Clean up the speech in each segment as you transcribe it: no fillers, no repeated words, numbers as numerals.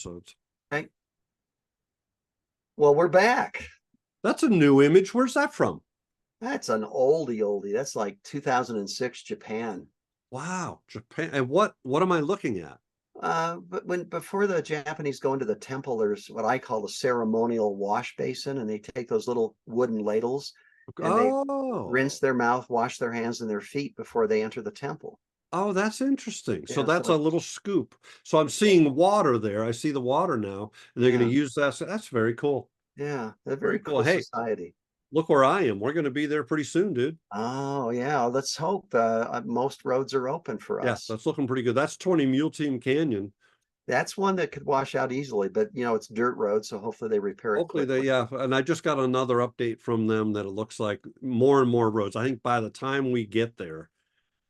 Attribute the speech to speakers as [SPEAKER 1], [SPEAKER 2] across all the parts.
[SPEAKER 1] episodes.
[SPEAKER 2] Right. Well, we're back.
[SPEAKER 1] That's a new image. Where's that from?
[SPEAKER 2] That's an oldie. That's like 2006 Japan.
[SPEAKER 1] Wow, Japan. And what am I looking at?
[SPEAKER 2] But before the Japanese go into the temple, there's what I call the ceremonial wash basin, and they take those little wooden ladles and they
[SPEAKER 1] Oh,
[SPEAKER 2] rinse their mouth, wash their hands and their feet before they enter the temple.
[SPEAKER 1] oh, that's interesting. So
[SPEAKER 2] Yeah,
[SPEAKER 1] that's
[SPEAKER 2] so
[SPEAKER 1] a little scoop. So I'm seeing water there. I see the water now, and they're going
[SPEAKER 2] yeah,
[SPEAKER 1] to use that. So that's very cool.
[SPEAKER 2] yeah, a
[SPEAKER 1] Very
[SPEAKER 2] very
[SPEAKER 1] cool.
[SPEAKER 2] cool
[SPEAKER 1] Hey,
[SPEAKER 2] society.
[SPEAKER 1] look where I am. We're going to be there pretty soon, dude.
[SPEAKER 2] Oh yeah, let's hope most roads are open for
[SPEAKER 1] Yeah,
[SPEAKER 2] us.
[SPEAKER 1] that's looking pretty good. That's 20 Mule Team Canyon.
[SPEAKER 2] That's one that could wash out easily, but it's dirt road, so hopefully they repair it
[SPEAKER 1] Hopefully they,
[SPEAKER 2] quickly.
[SPEAKER 1] yeah. And I just got another update from them that it looks like more and more roads. I think by the time we get there,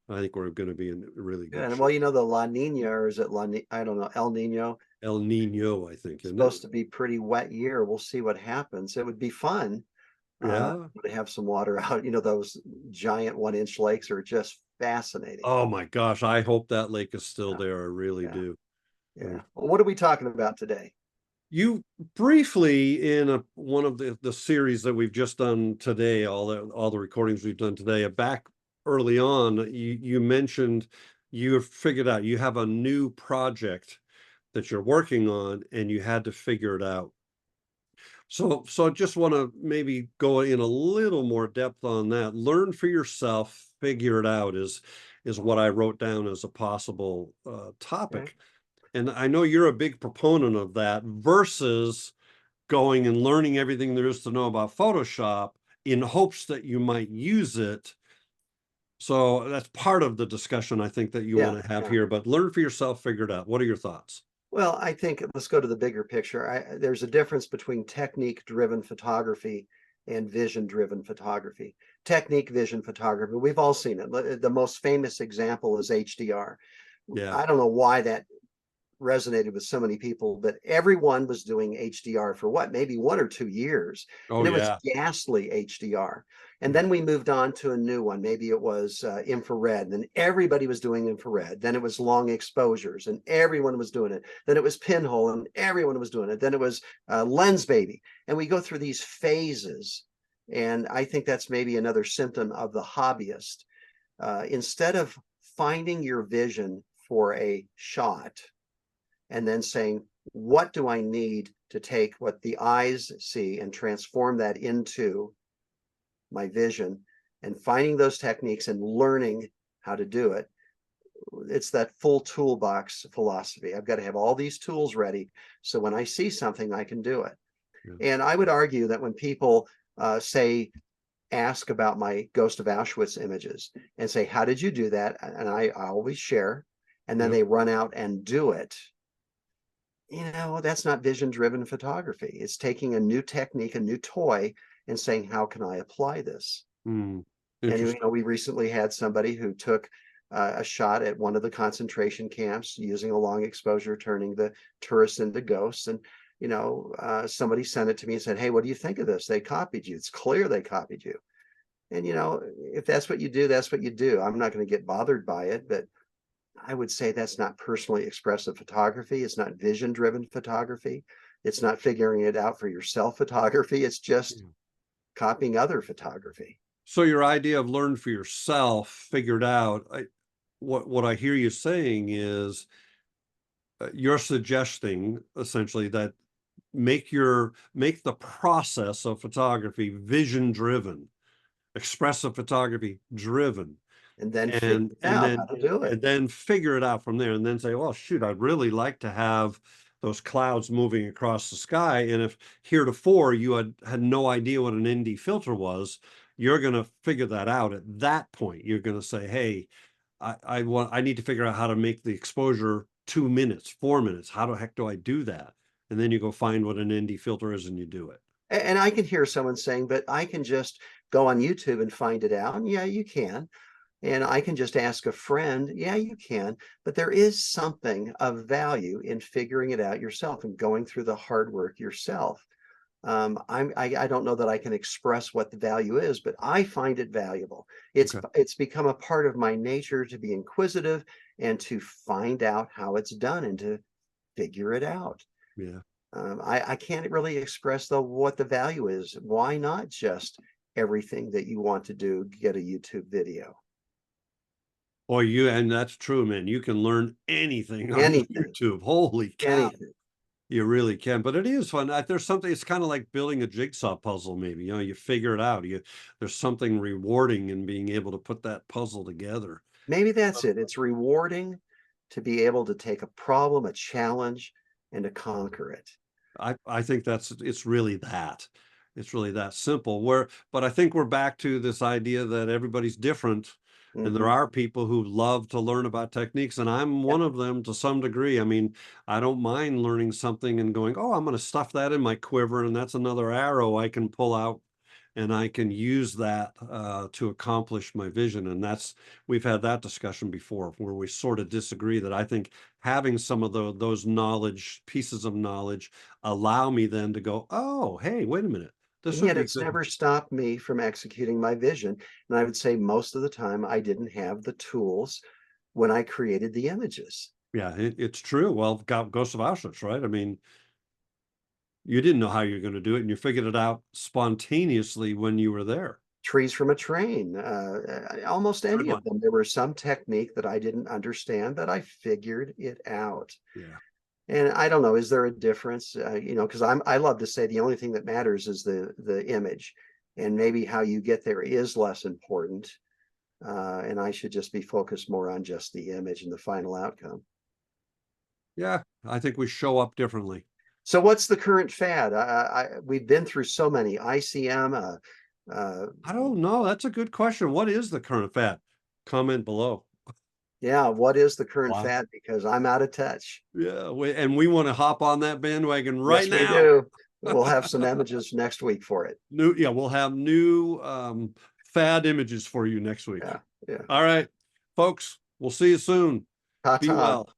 [SPEAKER 1] I think we're going to be in really
[SPEAKER 2] Yeah,
[SPEAKER 1] good
[SPEAKER 2] and well,
[SPEAKER 1] shape.
[SPEAKER 2] the La Nina, or is it I don't know, El Nino,
[SPEAKER 1] El Nino, I think, isn't it?
[SPEAKER 2] supposed to be pretty wet year. We'll see what happens. It would be fun
[SPEAKER 1] Yeah.
[SPEAKER 2] to have some water out. Those giant 1-inch lakes are just fascinating.
[SPEAKER 1] Oh my gosh, I hope that lake is still
[SPEAKER 2] Yeah,
[SPEAKER 1] there. I really
[SPEAKER 2] yeah,
[SPEAKER 1] do.
[SPEAKER 2] yeah. Well, what are we talking about today?
[SPEAKER 1] You briefly in one of the series that we've just done today, all the recordings we've done today, back early on, you mentioned you have figured out you have a new project that you're working on and you had to figure it out. So I just want to maybe go in a little more depth on that. Learn for yourself, figure it out is what I wrote down as a possible
[SPEAKER 2] Okay.
[SPEAKER 1] topic. And I know you're a big proponent of that versus going and learning everything there is to know about Photoshop in hopes that you might use it. So that's part of the discussion I think that you
[SPEAKER 2] Yeah,
[SPEAKER 1] want to have
[SPEAKER 2] yeah.
[SPEAKER 1] here, but learn for yourself, figure it out. What are your thoughts?
[SPEAKER 2] Well, I think let's go to the bigger picture. There's a difference between technique-driven photography and vision-driven photography. Technique vision photography, we've all seen it. The most famous example is HDR.
[SPEAKER 1] Yeah.
[SPEAKER 2] I don't know why that resonated with so many people, but everyone was doing HDR for what, maybe 1 or 2 years,
[SPEAKER 1] Oh
[SPEAKER 2] and it was
[SPEAKER 1] yeah.
[SPEAKER 2] ghastly HDR. And
[SPEAKER 1] Yeah.
[SPEAKER 2] then we moved on to a new one. Maybe it was infrared, and then everybody was doing infrared. Then it was long exposures, and everyone was doing it. Then it was pinhole, and everyone was doing it. Then it was lens baby, and we go through these phases. And I think that's maybe another symptom of the hobbyist. Instead of finding your vision for a shot and then saying, what do I need to take what the eyes see and transform that into my vision, and finding those techniques and learning how to do it. It's that full toolbox philosophy. I've got to have all these tools ready so when I see something, I can do it.
[SPEAKER 1] Yeah.
[SPEAKER 2] And I would argue that when people ask about my Ghost of Auschwitz images and say, how did you do that? And I always share, and then
[SPEAKER 1] Yep.
[SPEAKER 2] they run out and do it. That's not vision driven photography. It's taking a new technique, a new toy, and saying, how can I apply this?
[SPEAKER 1] Mm,
[SPEAKER 2] And
[SPEAKER 1] interesting.
[SPEAKER 2] we recently had somebody who took a shot at one of the concentration camps using a long exposure, turning the tourists into ghosts. And somebody sent it to me and said, "Hey, what do you think of this? They copied you. It's clear they copied you." And if that's what you do, that's what you do. I'm not going to get bothered by it, but I would say that's not personally expressive photography. It's not vision driven photography. It's not figuring it out for yourself photography. It's just
[SPEAKER 1] Yeah.
[SPEAKER 2] copying other photography.
[SPEAKER 1] So your idea of learn for yourself, figured out, what I hear you saying is you're suggesting essentially that make the process of photography vision driven, expressive photography driven,
[SPEAKER 2] And then figure
[SPEAKER 1] and and
[SPEAKER 2] out how
[SPEAKER 1] then
[SPEAKER 2] to do it.
[SPEAKER 1] and then figure it out from there, and then say, well, shoot, I'd really like to have those clouds moving across the sky. And if heretofore you had no idea what an ND filter was, you're going to figure that out at that point. You're going to say, hey, I need to figure out how to make the exposure 2 minutes, 4 minutes. How the heck do I do that? And then you go find what an ND filter is and you do it.
[SPEAKER 2] And I can hear someone saying, but I can just go on YouTube and find it out. And yeah, you can. And I can just ask a friend. Yeah, you can. But there is something of value in figuring it out yourself and going through the hard work yourself. I don't know that I can express what the value is, but I find it valuable.
[SPEAKER 1] Okay.
[SPEAKER 2] It's become a part of my nature to be inquisitive and to find out how it's done and to figure it out.
[SPEAKER 1] Yeah.
[SPEAKER 2] I can't really express though what the value is. Why not just everything that you want to do, get a YouTube video?
[SPEAKER 1] Or and that's true, man. You can learn anything on
[SPEAKER 2] Anything,
[SPEAKER 1] YouTube. Holy cow.
[SPEAKER 2] anything.
[SPEAKER 1] You really can, but it is fun. There's something, it's kind of like building a jigsaw puzzle, maybe, you figure it out. There's something rewarding in being able to put that puzzle together.
[SPEAKER 2] Maybe that's it. It's rewarding to be able to take a problem, a challenge, and to conquer it.
[SPEAKER 1] I think it's really that. It's really that simple. But I think we're back to this idea that everybody's different. And there
[SPEAKER 2] Mhm.
[SPEAKER 1] are people who love to learn about techniques, and I'm
[SPEAKER 2] Yep.
[SPEAKER 1] one of them to some degree. I mean, I don't mind learning something and going, oh, I'm going to stuff that in my quiver, and that's another arrow I can pull out, and I can use that to accomplish my vision. And we've had that discussion before, where we sort of disagree. That I think having some of those pieces of knowledge, allow me then to go, oh, hey, wait a minute, this
[SPEAKER 2] And
[SPEAKER 1] would
[SPEAKER 2] yet
[SPEAKER 1] be
[SPEAKER 2] it's
[SPEAKER 1] good.
[SPEAKER 2] never stopped me from executing my vision. And I would say most of the time I didn't have the tools when I created the images.
[SPEAKER 1] Yeah, it's true. Well, Ghost of Auschwitz, right? I mean, you didn't know how you're going to do it, and you figured it out spontaneously when you were there.
[SPEAKER 2] Trees from a train, almost
[SPEAKER 1] Good
[SPEAKER 2] any
[SPEAKER 1] one.
[SPEAKER 2] of them. There was some technique that I didn't understand, but I figured it out.
[SPEAKER 1] Yeah.
[SPEAKER 2] And I don't know, is there a difference? Because I love to say the only thing that matters is the image, and maybe how you get there is less important. And I should just be focused more on just the image and the final outcome.
[SPEAKER 1] Yeah, I think we show up differently.
[SPEAKER 2] So what's the current fad? We've been through so many ICM.
[SPEAKER 1] I don't know. That's a good question. What is the current fad? Comment below.
[SPEAKER 2] Yeah, what is the current
[SPEAKER 1] Wow.
[SPEAKER 2] fad? Because I'm out of touch.
[SPEAKER 1] Yeah, we want to hop on that bandwagon right
[SPEAKER 2] Yes, we
[SPEAKER 1] now.
[SPEAKER 2] do. We'll have some images next week for it.
[SPEAKER 1] We'll have new fad images for you next week.
[SPEAKER 2] Yeah, yeah.
[SPEAKER 1] All right, folks, we'll see you soon. Be
[SPEAKER 2] Ta-ta.
[SPEAKER 1] well.